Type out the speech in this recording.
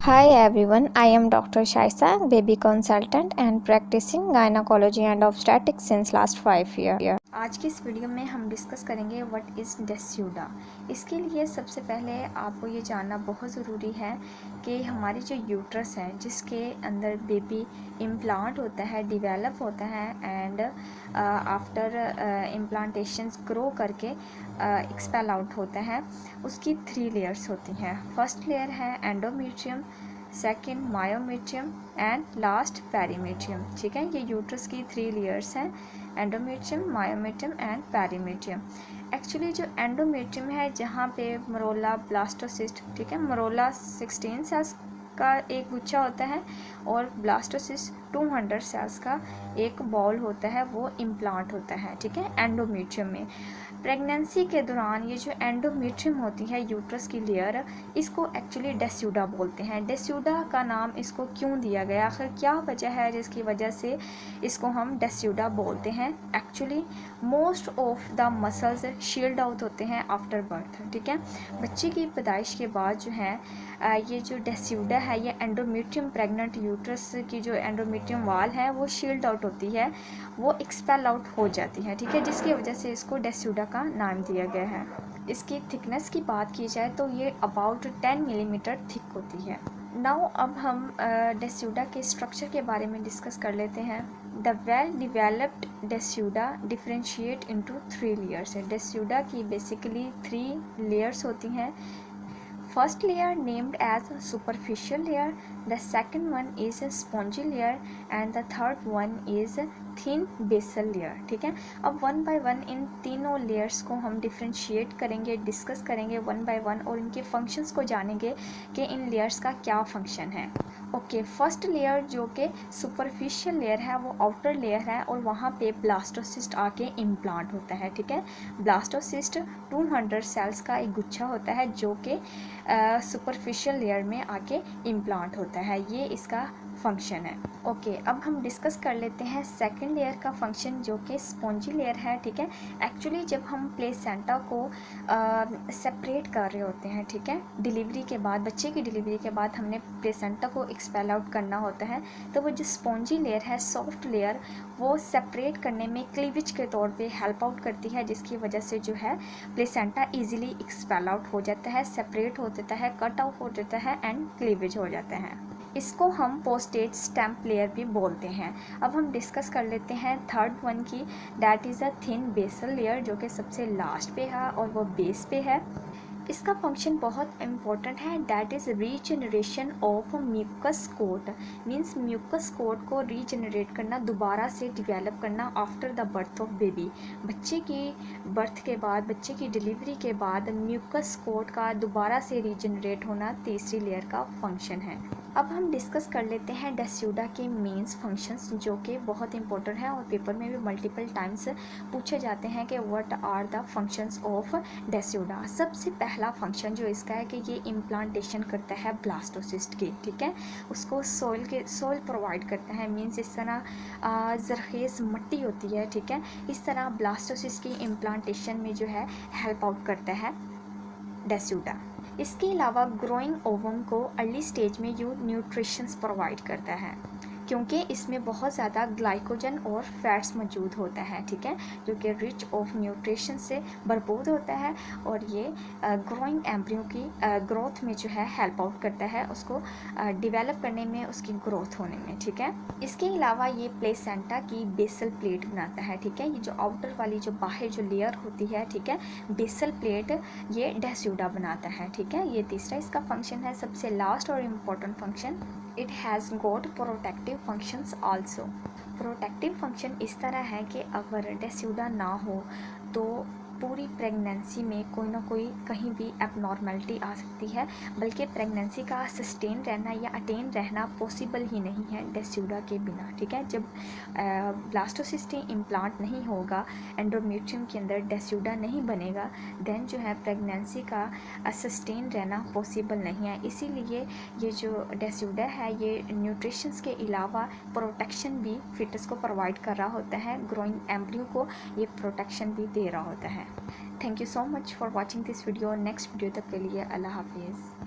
Hi everyone, I am Dr. Shaisa, baby consultant and practicing gynecology and obstetrics since last 5 years. आज की इस video में हम discuss करेंगे व्हाट इज़ डेस्यूडा। इसके लिए सबसे पहले आपको ये जानना बहुत ज़रूरी है कि हमारी जो यूट्रस है जिसके अंदर बेबी इम्प्लांट होता है, डिवेलप होता है एंड आफ्टर इम्प्लांटेशन ग्रो करके एक्सपेल आउट होता है, उसकी 3 लेयर्स होती हैं। फर्स्ट लेयर है endometrium, second myometrium and last perimetrium. ठीक है, ये यूट्रस की 3 लेयर्स हैं, endometrium, myometrium and perimetrium. Actually जो एंडोमेट्रियम है जहाँ पे मरोला, ब्लास्टोसिस्ट, ठीक है, मरोला 16 सेल्स का एक गुच्छा होता है और ब्लास्टोसिस्ट 200 सेल्स का एक बॉल होता है, वो इम्प्लांट होता है। ठीक है, एंडोमेट्रियम में प्रेगनेंसी के दौरान ये जो एंडोमेट्रियम होती है यूट्रस की लेयर, इसको एक्चुअली डेस्यूडा बोलते हैं। डेस्यूडा का नाम इसको क्यों दिया गया, आखिर क्या वजह है जिसकी वजह से इसको हम डेस्यूडा बोलते हैं। Actually most of the muscles shield out होते हैं आफ्टर बर्थ। ठीक है, बच्चे की पैदाइश के बाद जो है ये जो डेस्यूडा है, ये एंडोमेट्रियम, प्रेग्नेंट यूट्रस की जो एंडोमेट्रियम वाल है वो शील्ड आउट होती है, वो एक्सपेल आउट हो जाती है। ठीक है, जिसकी वजह से इसको डेस्यूडा का नाम दिया गया है। इसकी थिकनेस की बात की जाए तो ये अबाउट 10 मिलीमीटर थिक होती है। नाउ अब हम डेस्यूडा के स्ट्रक्चर के बारे में डिस्कस कर लेते हैं। The well developed decidua differentiate into 3 layers है। डेस्यूडा की बेसिकली 3 लेयर्स होती हैं। First layer named as superficial layer, the second one is a spongy layer and the third one is thin basal layer। ठीक है, अब one by one in तीनों layers को हम डिफ्रेंशिएट करेंगे, डिस्कस करेंगे वन बाय वन और इनके फंक्शंस को जानेंगे कि इन लेयर्स का क्या फंक्शन है। ओके, फर्स्ट लेयर जो कि सुपरफिशियल लेयर है वो आउटर लेयर है और वहाँ पे ब्लास्टोसिस्ट आके इम्प्लांट होता है। ठीक है, ब्लास्टोसिस्ट 200 सेल्स का एक गुच्छा होता है जो कि सुपरफिशियल लेयर में आके इम्प्लांट होता है, ये इसका फंक्शन है। ओके, अब हम डिस्कस कर लेते हैं सेकंड लेयर का फंक्शन जो कि स्पॉन्जी लेयर है। ठीक है, एक्चुअली जब हम प्लेसेंटा को सेपरेट कर रहे होते हैं, ठीक है, डिलीवरी के बाद, बच्चे की डिलीवरी के बाद हमने प्लेसेंटा को एक्सपेल आउट करना होता है, तो वो जो स्पॉन्जी लेयर है, सॉफ्ट लेयर, वो सेपरेट करने में क्लीवेज के तौर पे हेल्प आउट करती है, जिसकी वजह से जो है प्लेसेंटा इजीली एक्सपेल आउट हो जाता है, सेपरेट हो जाता है, कट आउट हो जाता है एंड क्लीवेज हो जाता है। इसको हम पोस्टेज स्टैम्प लेयर भी बोलते हैं। अब हम डिस्कस कर लेते हैं थर्ड वन की, that is a thin basal layer, जो कि सबसे लास्ट पे है और वो बेस पे है। इसका फंक्शन बहुत इम्पोर्टेंट है, that is regeneration of mucus coat. Means mucus coat को रीजनरेट करना, दोबारा से डिवेलप करना after the birth of baby. बच्चे की बर्थ के बाद, बच्चे की डिलीवरी के बाद म्यूकस कोट का दोबारा से रीजनरेट होना तीसरी लेयर का फंक्शन है। अब हम डिस्कस कर लेते हैं डेस्यूडा के मेंस फंक्शंस, जो कि बहुत इंपॉर्टेंट है और पेपर में भी मल्टीपल टाइम्स पूछे जाते हैं कि what are the functions of decidua. सबसे पहला फंक्शन जो इसका है कि ये इम्प्लांटेशन करता है ब्लास्टोसिस्ट की। ठीक है, उसको सोइल प्रोवाइड करता है। मीन्स इस तरह ज़रखेज़ मिट्टी होती है, ठीक है, इस तरह ब्लास्टोसिस्ट की इम्प्लांटेशन में जो है हेल्प आउट करता है डेस्यूडा। इसके अलावा ग्रोइंग ओवम को अर्ली स्टेज में न्यूट्रिशंस प्रोवाइड करता है, क्योंकि इसमें बहुत ज़्यादा ग्लाइकोजन और फैट्स मौजूद होता है। ठीक है, जो कि रिच ऑफ न्यूट्रिशन से भरपूर होता है और ये ग्रोइंग एम्ब्रियो की ग्रोथ में जो है हेल्प आउट करता है, उसको डिवेलप करने में, उसकी ग्रोथ होने में। ठीक है, इसके अलावा ये प्लेसेंटा की बेसल प्लेट बनाता है। ठीक है, ये जो आउटर वाली जो बाहर जो लेयर होती है, ठीक है, बेसल प्लेट, ये डेस्यूडा बनाता है। ठीक है, ये तीसरा इसका फंक्शन है, सबसे लास्ट और important function. It has got protective functions also. Protective function इस तरह है कि अगर डेस्यूडा ना हो तो पूरी प्रेगनेंसी में कोई ना कोई कहीं भी एबनॉर्मेलिटी आ सकती है, बल्कि प्रेगनेंसी का सस्टेन रहना या अटेन रहना पॉसिबल ही नहीं है डेस्यूडा के बिना। ठीक है, जब ब्लास्टोसिस्ट इम्प्लांट नहीं होगा, एंडोमेट्रियम के अंदर डेस्यूडा नहीं बनेगा, देन जो है प्रेगनेंसी का सस्टेन रहना पॉसिबल नहीं है। इसीलिए ये जो डेस्यूडा है, ये न्यूट्रिशंस के अलावा प्रोटेक्शन भी फिटस को प्रोवाइड कर रहा होता है, ग्रोइंग एम्ब्रियो को ये प्रोटेक्शन भी दे रहा होता है। Thank you so much for watching this video. Next video तक के लिए अल्लाह हाफिज़।